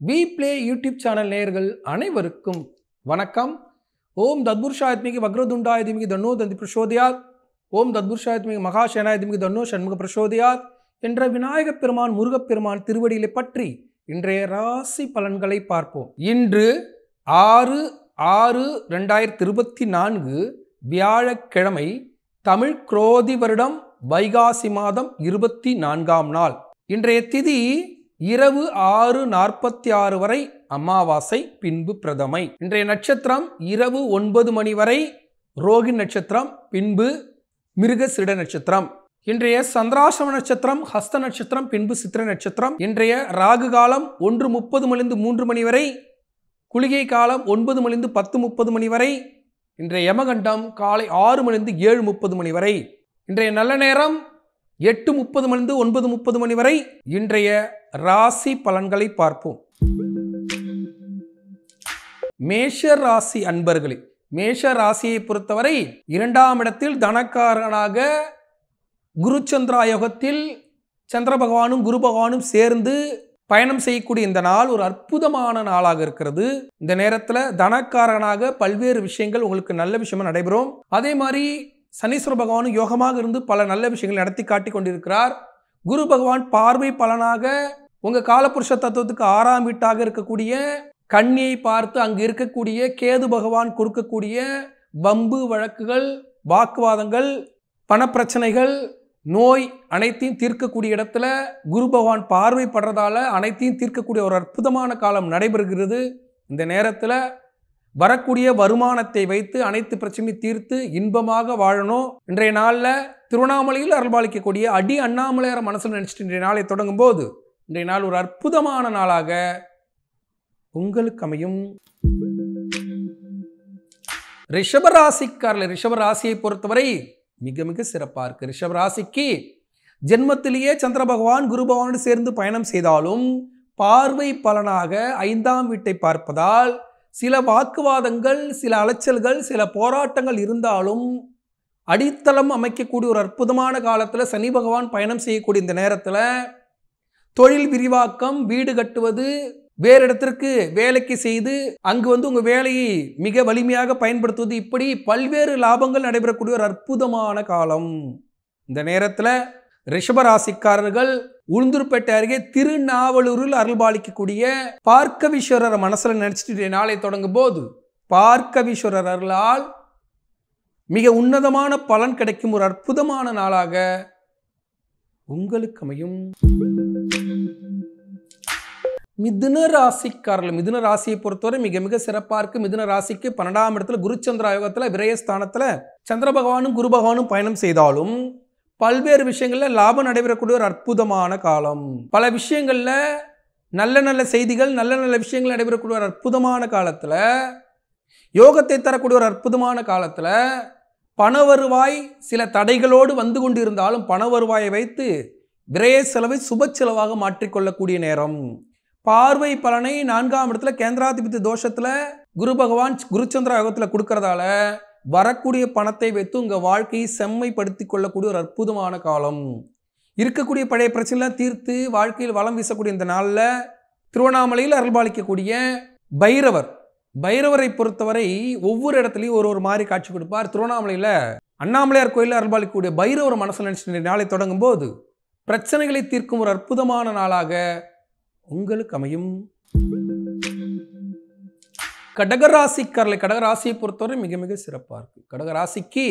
We play YouTube channel நேயர்கள் அனைவருக்கும் வணக்கம். ஓம் தத்புருஷாயத்மிகி வக்ரதுண்டாய தீமகி தன்னோ தந்தி பிரசோதயாத், ஓம் தத்புருஷாயத்மிகி மகாசேனாய தீமகி தன்னோ ஷண்முக பிரசோதயாத் என்ற விநாயகப் பெருமான் முருகப்பெருமான் திருவடியிலே பற்றி இன்றைய ராசி பலன்களை பார்ப்போம். இன்று 6/6/2024 வியாழக்கிழமை, தமிழ் குரோதி வருடம் வைகாசி மாதம் 24ஆம் நாள். இன்றைய திதி இரவு 6:46 வரை அமாவாசை, பின்பு பிரதமை. இன்றைய நட்சத்திரம் இரவு 9 மணி வரை ரோகிணி நட்சத்திரம், பின்பு மிருகசிட நட்சத்திரம். இன்றைய சந்திராசிரம நட்சத்திரம் ஹஸ்த நட்சத்திரம், பின்பு சித்திரை நட்சத்திரம். இன்றைய ராகு காலம் 1:30 மணிலிருந்து 3 மணி வரை, குளிகை காலம் 9 மணிலிருந்து 10:30 மணி வரை. இன்றைய யமகண்டம் காலை 6 மணிலிருந்து 7:30 மணி வரை. இன்றைய நல்ல நேரம் 8:30 மணிலிருந்து 9:30 மணி வரை. இன்றைய ராசி பலன்களை பார்ப்போம். மேஷ ராசி அன்பர்களே, மேஷ ராசியை பொறுத்தவரை 2ஆம் இடத்தில் தனக்காரனாக குரு சந்திரா யோகத்தில் சந்திர பகவானும் குரு பகவானும் சேர்ந்து பயணம் செய்யக்கூடிய இந்த நாள் ஒரு அற்புதமான நாளாக இருக்கிறது. இந்த நேரத்தில் தனக்காரனாக பல்வேறு விஷயங்கள் உங்களுக்கு நல்ல விஷயமா நடைபெறும். அதே மாதிரி சனீஸ்வர பகவானும் யோகமாக இருந்து பல நல்ல விஷயங்கள் நடத்தி காட்டி கொண்டிருக்கிறார். குரு பகவான் பார்வை பலனாக உங்க காலபுருஷ தத்துவத்துக்கு 6ஆம் வீட்டாக இருக்கக்கூடிய கன்னியை பார்த்து அங்கு இருக்கக்கூடிய கேது பகவான் கொடுக்கக்கூடிய வம்பு வழக்குகள், வாக்குவாதங்கள், பணப்பிரச்சனைகள், நோய் அனைத்தையும் தீர்க்கக்கூடிய இடத்துல குரு பகவான் பார்வைப்படுறதால அனைத்தையும் தீர்க்கக்கூடிய ஒரு அற்புதமான காலம் நடைபெறுகிறது. இந்த நேரத்தில் வரக்கூடிய வருமானத்தை வைத்து அனைத்து பிரச்சனையும் தீர்த்து இன்பமாக வாழணும். இன்றைய நாளில் திருவண்ணாமலையில் அருள்பாலிக்கக்கூடிய அடி அண்ணாமலையார மனசில் நினைச்சிட்டு இன்றைய நாளை தொடங்கும் போது இன்றைய நாள் ஒரு அற்புதமான நாளாக உங்களுக்கு அமையும். ரிஷபராசிக்காரர்கள், ரிஷபராசியை பொறுத்தவரை மிக மிக சிறப்பாக இருக்கு. ரிஷபராசிக்கு ஜென்மத்திலேயே சந்திர பகவான் குரு பகவானோடு சேர்ந்து பயணம் செய்தாலும் பார்வை பலனாக 5ஆம் வீட்டை பார்ப்பதால் சில வாக்குவாதங்கள், சில அலைச்சல்கள், சில போராட்டங்கள் இருந்தாலும் அடித்தளம் அமைக்கக்கூடிய ஒரு அற்புதமான காலத்தில் சனி பகவான் பயணம் செய்யக்கூடிய இந்த நேரத்தில் தொழில் விரிவாக்கம், வீடு கட்டுவது, வேறு இடத்திற்கு வேலைக்கு செய்து அங்கு உங்கள் வேலையை மிக வலிமையாக பயன்படுத்துவது, இப்படி பல்வேறு லாபங்கள் நடைபெறக்கூடிய ஒரு அற்புதமான காலம். இந்த நேரத்தில் ரிஷபராசிக்காரர்கள் உளுந்தூர்பேட்டை அருகே திருநாவலூரில் அருள்பாலிக்கக்கூடிய பார்க்கவீஸ்வரர் மனசில் நினைச்சிட்டு நாளை தொடங்கும் போது பார்க்கவீஸ்வரர் அருளால் மிக உன்னதமான பலன் கிடைக்கும் ஒரு அற்புதமான நாளாக உங்களுக்கு அமையும். மிதுன ராசிக்காரர்கள், மிதுன ராசியை பொறுத்தவரை மிக மிக சிறப்பாக இருக்கு. மிதுன ராசிக்கு 12ஆம் இடத்துல குரு சந்திர யோகத்தில் விரயஸ்தானத்தில் சந்திர பகவானும் குரு பகவானும் பயணம் செய்தாலும் பல்வேறு விஷயங்கள்ல லாபம் நடைபெறக்கூடிய ஒரு அற்புதமான காலம். பல விஷயங்கள்ல நல்ல நல்ல செய்திகள், நல்ல நல்ல விஷயங்கள் நடைபெறக்கூடிய ஒரு அற்புதமான காலத்தில், யோகத்தை தரக்கூடிய ஒரு அற்புதமான காலத்தில் பண வருவாய் சில தடைகளோடு வந்து கொண்டு இருந்தாலும் பண வருவாயை வைத்து விரய செலவை சுப செலவாக மாற்றிக்கொள்ளக்கூடிய நேரம். பார்வை பலனை 4ஆம் இடத்துல கேந்திராதிபதி தோஷத்தில் குரு பகவான் குருச்சந்திர யோகத்தில் கொடுக்கறதால வரக்கூடிய பணத்தை வைத்து உங்கள் வாழ்க்கையை செம்மைப்படுத்தி கொள்ளக்கூடிய ஒரு அற்புதமான காலம். இருக்கக்கூடிய பழைய பிரச்சனைலாம் தீர்த்து வாழ்க்கையில் வளம் வீசக்கூடிய இந்த நாளில் திருவண்ணாமலையில் அருள்பாலிக்கக்கூடிய பைரவரை பொறுத்தவரை ஒவ்வொரு இடத்துலையும் ஒரு மாதிரி காட்சி கொடுப்பார். திருவண்ணாமலையில் அண்ணாமலையார் கோயிலில் அருள்பாலிக்கக்கூடிய பைரவர் மனசில் நினைச்சு நாளை தொடங்கும் போது பிரச்சனைகளை தீர்க்கும் ஒரு அற்புதமான நாளாக உங்களுக்கு அமையும். கடகராசிக்காரர்களை, கடகராசியை பொறுத்தவரை மிக மிக சிறப்பாக இருக்கு. கடகராசிக்கு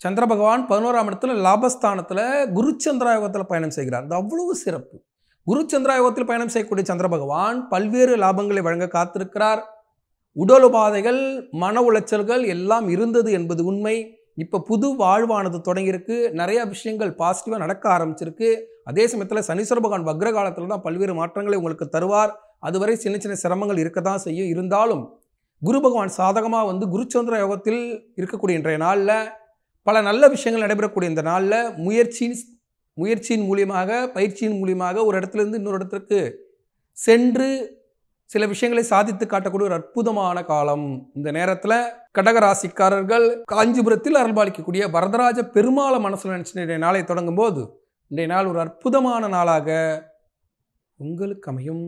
சந்திர பகவான் 11ஆம் இடத்துல லாபஸ்தானத்தில் குரு சந்திராயோகத்தில் பயணம் செய்கிறார். அது அவ்வளவு சிறப்பு. குரு சந்திராயோகத்தில் பயணம் செய்யக்கூடிய சந்திர பகவான் பல்வேறு லாபங்களை வழங்க காத்திருக்கிறார். உடல் உபாதைகள், மன உளைச்சல்கள் எல்லாம் இருந்தது என்பது உண்மை. இப்போ புது வாழ்வானது தொடங்கியிருக்கு. நிறைய விஷயங்கள் பாசிட்டிவாக நடக்க ஆரம்பிச்சிருக்கு. அதே சமயத்தில் சனீஸ்வர பகவான் வக்ர காலத்தில் தான் பல்வேறு மாற்றங்களை உங்களுக்கு தருவார். அதுவரை சின்ன சின்ன சிரமங்கள் இருக்க தான் செய்யும். இருந்தாலும் குரு பகவான் சாதகமாக குருச்சந்திர யோகத்தில் இருக்கக்கூடிய இன்றைய நாளில் பல நல்ல விஷயங்கள் நடைபெறக்கூடிய இந்த நாளில் முயற்சியின் மூலியமாக, பயிற்சியின் மூலியமாக ஒரு இடத்துலேருந்து இன்னொரு இடத்திற்கு சென்று சில விஷயங்களை சாதித்து காட்டக்கூடிய ஒரு அற்புதமான காலம். இந்த நேரத்தில் கடகராசிக்காரர்கள் காஞ்சிபுரத்தில் அருள்பாலிக்கக்கூடிய வரதராஜ பெருமாளை மனசில் நினைச்சு நாளை தொடங்கும் போது இன்றைய நாள் ஒரு அற்புதமான நாளாக உங்களுக்கு அமையும்.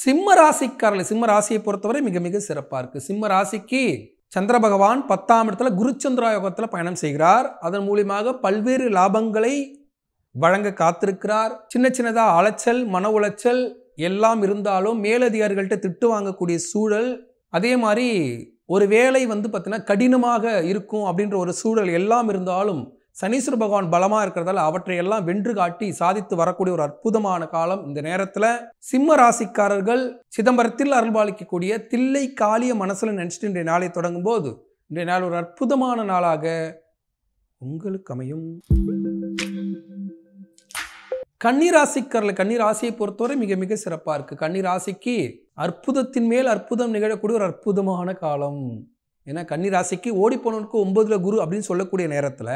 சிம்ம ராசிக்காரர்கள், சிம்ம ராசியை பொறுத்தவரை மிக மிக சிறப்பாக இருக்கு. சிம்ம ராசிக்கு சந்திர பகவான் 10ஆம் இடத்துல குருச்சந்திரா யோகத்தில் பயணம் செய்கிறார். அதன் மூலியமாக பல்வேறு லாபங்களை வழங்க காத்திருக்கிறார். சின்ன சின்னதாக அலைச்சல், மன உளைச்சல் எல்லாம் இருந்தாலும் மேலதிகாரிகள்கிட்ட திட்டு வாங்கக்கூடிய சூழல், அதே மாதிரி ஒரு வேலை பார்த்தீங்கன்னா கடினமாக இருக்கும் அப்படின்ற ஒரு சூழல் எல்லாம் இருந்தாலும் சனீஸ்வர பகவான் பலமாக இருக்கிறதால அவற்றை எல்லாம் வென்று காட்டி சாதித்து வரக்கூடிய ஒரு அற்புதமான காலம். இந்த நேரத்தில் சிம்ம ராசிக்காரர்கள் சிதம்பரத்தில் அருள்பாலிக்கக்கூடிய தில்லை காளிய மனசில் நினச்சிட்டு இன்றைய நாளை தொடங்கும் போது இன்றைய நாள் ஒரு அற்புதமான நாளாக உங்களுக்கு அமையும். கன்னிராசிக்காரர்கள், கன்னிராசியை பொறுத்தவரை மிக மிக சிறப்பாக இருக்குது. கன்னிராசிக்கு அற்புதத்தின் மேல் அற்புதம் நிகழக்கூடிய ஒரு அற்புதமான காலம். ஏன்னா கன்னிராசிக்கு ஓடிப்போனவனுக்கு 9ல் குரு அப்படின்னு சொல்லக்கூடிய நேரத்தில்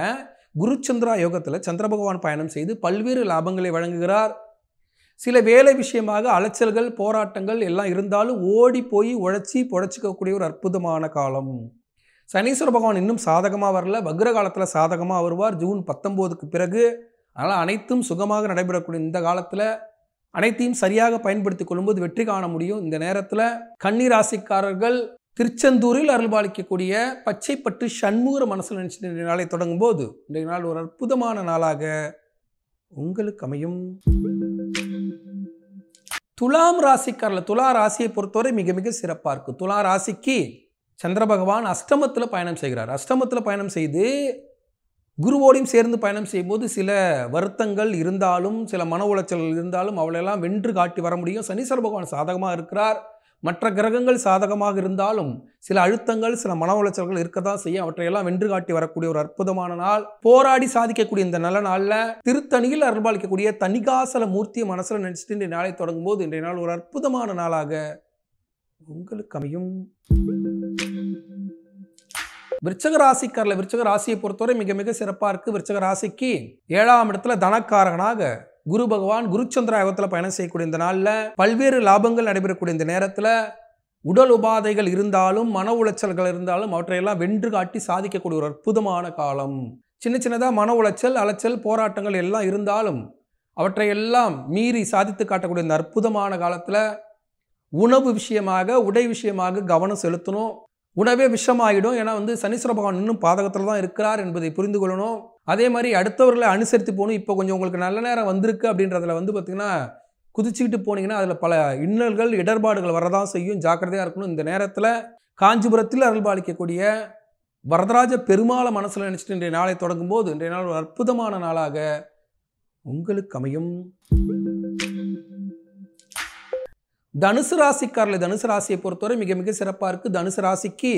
குருச்சந்திரா யோகத்தில் சந்திர பகவான் பயணம் செய்து பல்வேறு லாபங்களை வழங்குகிறார். சில வேலை விஷயமாக அலைச்சல்கள், போராட்டங்கள் எல்லாம் இருந்தாலும் ஓடி போய் உழைச்சி பொழைச்சிக்கக்கூடிய ஒரு அற்புதமான காலம். சனீஸ்வர பகவான் இன்னும் சாதகமாக வரல, வக்ர காலத்தில் சாதகமாக வருவார் ஜூன் 19க்கு பிறகு. அதனால் அனைத்தும் சுகமாக நடைபெறக்கூடிய இந்த காலத்தில் அனைத்தையும் சரியாக பயன்படுத்தி கொள்ளும்போது வெற்றி காண முடியும். இந்த நேரத்தில் கன்னிராசிக்காரர்கள் திருச்செந்தூரில் அருள்பாலிக்கக்கூடிய பச்சைப்பட்டு சண்முகர மனசில் நினைச்சிட்டு இந்த நாளை தொடங்கும் போது இன்றைய நாள் ஒரு அற்புதமான நாளாக உங்களுக்கு அமையும். துலாம் ராசிக்காரர்கள், துலா ராசியை பொறுத்தவரை மிக மிக சிறப்பாக இருக்கு. துலா ராசிக்கு சந்திர பகவான் அஷ்டமத்தில் பயணம் செய்கிறார். அஷ்டமத்தில் பயணம் செய்து குருவோடையும் சேர்ந்து பயணம் செய்யும்போது சில வருத்தங்கள் இருந்தாலும், சில மன உளைச்சல்கள் இருந்தாலும் அவளெல்லாம் வென்று காட்டி வர முடியும். சனீஸ்வர பகவான் சாதகமாக இருக்கிறார். மற்ற கிரகங்கள் சாதகமாக இருந்தாலும் சில அழுத்தங்கள், சில மன உளைச்சல்கள் இருக்க தான் செய்யும். அவற்றையெல்லாம் வென்று காட்டி வரக்கூடிய ஒரு அற்புதமான நாள். போராடி சாதிக்கக்கூடிய இந்த நல்ல நாளில் திருத்தணியில் அருள்பாலிக்கக்கூடிய தணிகாசல மூர்த்தியை மனசில் நினைச்சிட்டு இன்றைய நாளை தொடங்கும் போது இன்றைய நாள் ஒரு அற்புதமான நாளாக உங்களுக்கு அமையும். விருச்சக ராசிக்காரர்கள், விருச்சக ராசியை பொறுத்தவரை மிக மிக சிறப்பாக இருக்குது. விருச்சக ராசிக்கு 7ஆம் இடத்துல தனக்காரகனாக குரு பகவான் குருச்சந்திர யோகத்தில் பயணம் செய்யக்கூடிய இந்த நாளில் பல்வேறு லாபங்கள் நடைபெறக்கூடிய இந்த நேரத்தில் உடல் உபாதைகள் இருந்தாலும், மன உளைச்சல்கள் இருந்தாலும் அவற்றையெல்லாம் வென்று காட்டி சாதிக்கக்கூடிய ஒரு அற்புதமான காலம். சின்ன சின்னதாக மன உளைச்சல், அலைச்சல், போராட்டங்கள் எல்லாம் இருந்தாலும் அவற்றையெல்லாம் மீறி சாதித்து காட்டக்கூடிய இந்த அற்புதமான காலத்தில் உணவு விஷயமாக, உடை விஷயமாக கவனம் செலுத்தணும். உணவே விஷமாகிடும். ஏன்னா சனீஸ்வர பகவான் இன்னும் பாதகத்தில் தான் இருக்கிறார் என்பதை புரிந்து கொள்ளணும். அதே மாதிரி அடுத்தவர்களை அனுசரித்து போகணும். இப்போ கொஞ்சம் உங்களுக்கு நல்ல நேரம் வந்திருக்கு அப்படின்றதுல பார்த்திங்கன்னா குதிச்சுக்கிட்டு போனீங்கன்னா அதில் பல இன்னல்கள், இடர்பாடுகள் வரதான் செய்யும். ஜாக்கிரதையாக இருக்கணும். இந்த நேரத்தில் காஞ்சிபுரத்தில் அருள்பாலிக்கக்கூடிய வரதராஜ பெருமாளை மனசில் நினச்சிட்டு இன்றைய நாளை தொடங்கும் போது இன்றைய நாள் ஒரு அற்புதமான நாளாக உங்களுக்கு அமையும். தனுசு ராசிக்காரர்கள், தனுசு ராசியை பொறுத்தவரை மிக மிக சிறப்பாக இருக்குது. தனுசு ராசிக்கு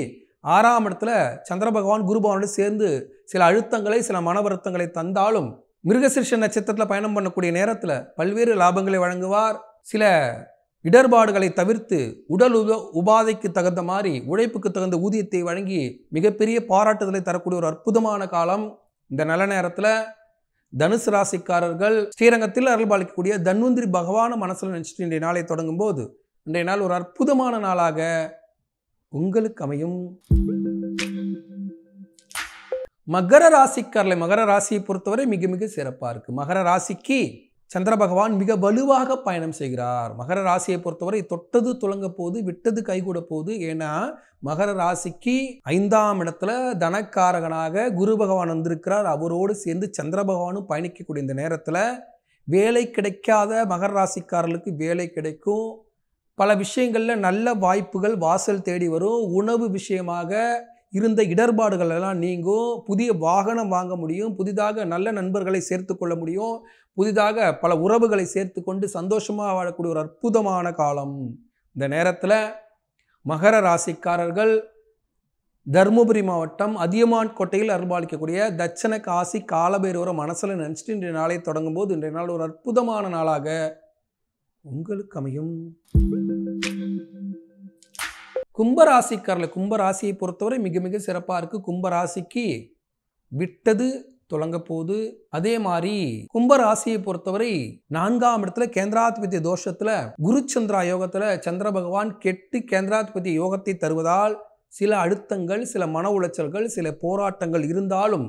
6ஆம் இடத்துல சந்திர பகவான் குரு பகவானோடு சேர்ந்து சில அழுத்தங்களை, சில மன வருத்தங்களை தந்தாலும் மிருகசீர்ஷ நட்சத்திரத்தில் பயணம் பண்ணக்கூடிய நேரத்தில் பல்வேறு லாபங்களை வழங்குவார். சில இடர்பாடுகளை தவிர்த்து உடல் உபாதைக்கு தகுந்த மாதிரி உழைப்புக்கு தகுந்த ஊதியத்தை வழங்கி மிகப்பெரிய பாராட்டுதலை தரக்கூடிய ஒரு அற்புதமான காலம். இந்த நல்ல நேரத்தில் தனுசு ராசிக்காரர்கள் ஸ்ரீரங்கத்தில் அருள்பாலிக்கக்கூடிய தன்வந்திரி பகவான மனசில் நினைச்சிட்டு இன்றைய நாளை தொடங்கும் போது இன்றைய நாள் ஒரு அற்புதமான நாளாக உங்களுக்கு அமையும். மகர ராசிக்காரர்களை, மகர ராசியை பொறுத்தவரை மிக மிக சிறப்பாக இருக்கு. மகர ராசிக்கு சந்திர பகவான் மிக வலுவாக பயணம் செய்கிறார். மகர ராசியை பொறுத்தவரை தொட்டது துலங்க போது, விட்டது கைகூட போகுது. ஏன்னா மகர ராசிக்கு 5ஆம் இடத்துல தனக்காரகனாக குரு பகவான் வந்திருக்கிறார். அவரோடு சேர்ந்து சந்திர பகவானும் பயணிக்கக்கூடிய இந்த நேரத்தில் வேலை கிடைக்காத மகர ராசிக்காரர்களுக்கு வேலை கிடைக்கும். பல விஷயங்களில் நல்ல வாய்ப்புகள் வாசல் தேடி வரும். உணவு விஷயமாக இருந்த இடர்பாடுகள் எல்லாம் நீங்கும். புதிய வாகனம் வாங்க முடியும். புதிதாக நல்ல நண்பர்களை சேர்த்து கொள்ள முடியும். புதிதாக பல உறவுகளை சேர்த்து கொண்டு சந்தோஷமாக வாழக்கூடிய ஒரு அற்புதமான காலம். இந்த நேரத்தில் மகர ராசிக்காரர்கள் தருமபுரி மாவட்டம் அதியமான் கோட்டையில் அருள்பாலிக்கக்கூடிய தட்சண காசி காலபைரவரை மனசில் நினச்சிட்டு இன்றைய நாளை தொடங்கும் போது இன்றைய நாள் ஒரு அற்புதமான நாளாக உங்களுக்கு அமையும். கும்பராசிக்காரர்கள், கும்பராசியை பொறுத்தவரை மிக மிக சிறப்பாக இருக்குது. கும்பராசிக்கு விட்டது தொடங்க போது. அதே மாதிரி கும்பராசியை பொறுத்தவரை 4ஆம் இடத்துல கேந்திராதிபதி தோஷத்தில் குருச்சந்திரா யோகத்தில் சந்திர பகவான் கெட்டு கேந்திராதிபதி யோகத்தை தருவதால் சில அழுத்தங்கள், சில மன உளைச்சல்கள், சில போராட்டங்கள் இருந்தாலும்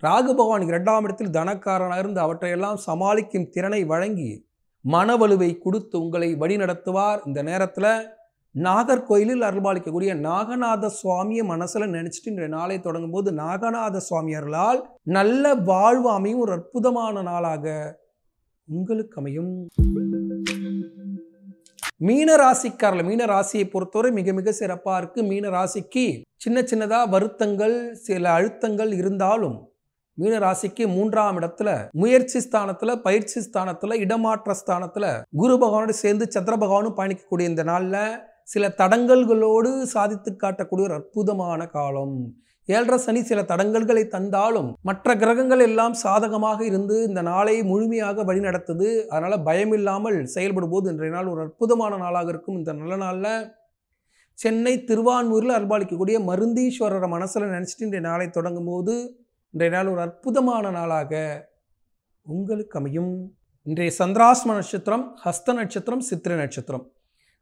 ராகு பகவான் 2ஆம் இடத்தில் தனக்காரனாக இருந்து அவற்றையெல்லாம் சமாளிக்கும் திறனை வழங்கி மனவலுவை கொடுத்து உங்களை வழி நடத்துவார். இந்த நேரத்தில் நாகர்கோயிலில் அருள்பாலிக்கக்கூடிய நாகநாத சுவாமியை மனசில் நினைச்சிட்டு இன்றைய நாளை தொடங்கும் போது நாகநாத சுவாமியர்களால் நல்ல வாழ்வு அமையும் ஒரு அற்புதமான நாளாக உங்களுக்கு அமையும். மீன ராசிக்காரர்கள், மீன ராசியை பொறுத்தவரை மிக மிக சிறப்பாக இருக்கு. மீன ராசிக்கு சின்ன சின்னதா வருத்தங்கள் சில அழுத்தங்கள் இருந்தாலும் மீன ராசிக்கு 3ஆம் இடத்துல முயற்சி ஸ்தானத்துல பயிற்சி ஸ்தானத்துல இடமாற்ற ஸ்தானத்துல குரு பகவானோடு சேர்ந்து சந்திர பகவானும் பயணிக்கக்கூடிய இந்த நாள்ல சில தடங்கல்களோடு சாதித்து காட்டக்கூடிய ஒரு அற்புதமான காலம். 7.5 சனி சில தடங்கல்களை தந்தாலும் மற்ற கிரகங்கள் எல்லாம் சாதகமாக இருந்து இந்த நாளை முழுமையாக வழி நடத்துது. அதனால பயமில்லாமல் செயல்படும் போது இன்றைய நாள் ஒரு அற்புதமான நாளாக இருக்கும். இந்த நல்ல நாள்ல சென்னை திருவான்மூரில் அருள்பாலிக்கக்கூடிய மருந்தீஸ்வரரை மனசுல நினைச்சிட்டு இன்றைய நாளை தொடங்கும் போது இன்றைய நாள் ஒரு அற்புதமான நாளாக உங்களுக்கு அமையும். இன்றைய சந்திராஷ்டம நட்சத்திரம் ஹஸ்த நட்சத்திரம் சித்திரை நட்சத்திரம்.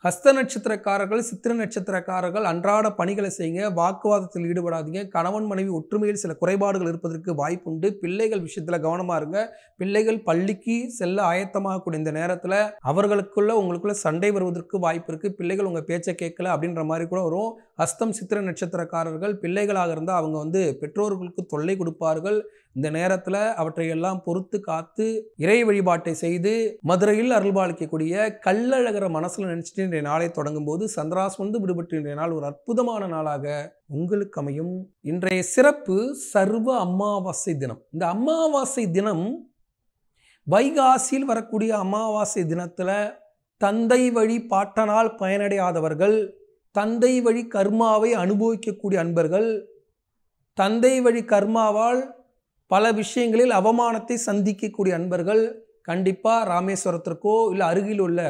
ஹஸ்த நட்சத்திரக்காரர்கள் சித்திரை நட்சத்திரக்காரர்கள் அன்றாட பணிகளை செய்யுங்க. வாக்குவாதத்தில் ஈடுபடாதீங்க. கணவன் மனைவி ஒற்றுமையில் சில குறைபாடுகள் இருப்பதற்கு வாய்ப்புண்டு. பிள்ளைகள் விஷயத்தில் கவனமாக இருங்க. பிள்ளைகள் பள்ளிக்கு செல்ல ஆயத்தமாக கூடிய இந்த நேரத்தில் அவர்களுக்குள்ள உங்களுக்குள்ள சண்டை வருவதற்கு வாய்ப்பு இருக்குது. பிள்ளைகள் உங்கள் பேச்சை கேட்கல அப்படின்ற மாதிரி கூட வரும். ஹஸ்தம் சித்திரை நட்சத்திரக்காரர்கள் பிள்ளைகளாக இருந்தால் அவங்க பெற்றோர்களுக்கு தொல்லை கொடுப்பார்கள். இந்த நேரத்தில் அவற்றையெல்லாம் பொறுத்து காத்து இறை வழிபாட்டை செய்து மதுரையில் அருள்பாலிக்கக்கூடிய கள்ளழகரை மனசில் நினைச்சிட்டு இன்றைய நாளை தொடங்கும் போது சந்திராஷ்டமம் விடுபட்டு இன்றைய நாள் ஒரு அற்புதமான நாளாக உங்களுக்கு அமையும். இன்றைய சிறப்பு சர்வ அமாவாசை தினம். இந்த அமாவாசை தினம் வைகாசியில் வரக்கூடிய அமாவாசை தினத்தில் தந்தை வழி பாட்டனால் பயனடையாதவர்கள், தந்தை வழி கர்மாவை அனுபவிக்கக்கூடிய அன்பர்கள், தந்தை வழி கர்மாவால் பல விஷயங்களில் அவமானத்தை சந்திக்கக்கூடிய அன்பர்கள் கண்டிப்பாக ராமேஸ்வரத்திற்கோ இல்லை அருகில் உள்ள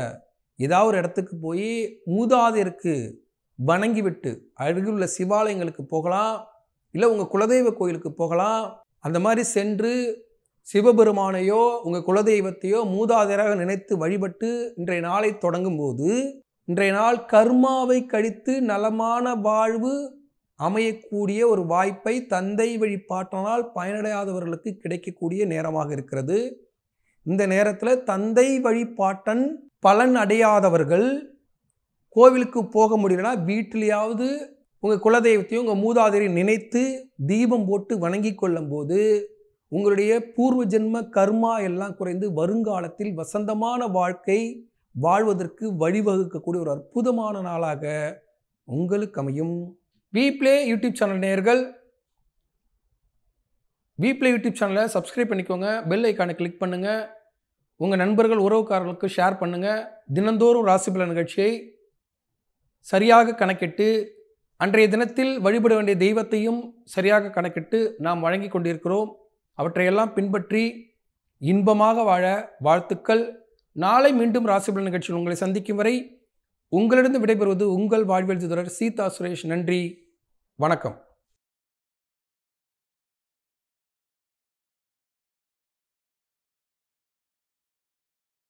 ஏதாவது ஒரு இடத்துக்கு போய் மூதாதையருக்கு வணங்கிவிட்டு அருகில் உள்ள சிவாலயங்களுக்கு போகலாம். இல்லை உங்கள் குலதெய்வ கோயிலுக்கு போகலாம். அந்த மாதிரி சென்று சிவபெருமானையோ உங்கள் குலதெய்வத்தையோ மூதாதையராக நினைத்து வழிபட்டு இன்றைய நாளை தொடங்கும் போது இன்றைய நாள் கர்மாவை கழித்து நலமான வாழ்வு அமையக்கூடிய ஒரு வாய்ப்பை தந்தை வழி பாட்டனால் பயனடையாதவர்களுக்கு கிடைக்கக்கூடிய நேரமாக இருக்கிறது. இந்த நேரத்தில் தந்தை வழி பாட்டன் பலன் அடையாதவர்கள் கோவிலுக்கு போக முடியலன்னா வீட்டிலேயாவது உங்கள் குலதெய்வத்தையும் உங்கள் மூதாதையரையும் நினைத்து தீபம் போட்டு வணங்கி கொள்ளும் போது உங்களுடைய பூர்வ ஜென்ம கர்மா எல்லாம் குறைந்து வருங்காலத்தில் வசந்தமான வாழ்க்கை வாழ்வதற்கு வழிவகுக்கக்கூடிய ஒரு அற்புதமான நாளாக உங்களுக்கு அமையும். விப்ளே யூடியூப் சேனல் நேயர்கள் விப்ளே யூடியூப் சேனலை சப்ஸ்கிரைப் பண்ணிக்கோங்க. பெல் ஐக்கானை கிளிக் பண்ணுங்கள். உங்கள் நண்பர்கள் உறவுக்காரர்களுக்கு ஷேர் பண்ணுங்கள். தினந்தோறும் ராசிபலன் நிகழ்ச்சியை சரியாக கணக்கிட்டு அன்றைய தினத்தில் வழிபட வேண்டிய தெய்வத்தையும் சரியாக கணக்கிட்டு நாம் வழங்கி கொண்டிருக்கிறோம். அவற்றையெல்லாம் பின்பற்றி இன்பமாக வாழ வாழ்த்துக்கள். நாளை மீண்டும் ராசிபலன் நிகழ்ச்சியில் உங்களை சந்திக்கும் வரை உங்களிடம் விடைபெறுவது உங்கள் வாழ்வியல் ஜோதிடர் சீதா சுரேஷ். நன்றி, வணக்கம்.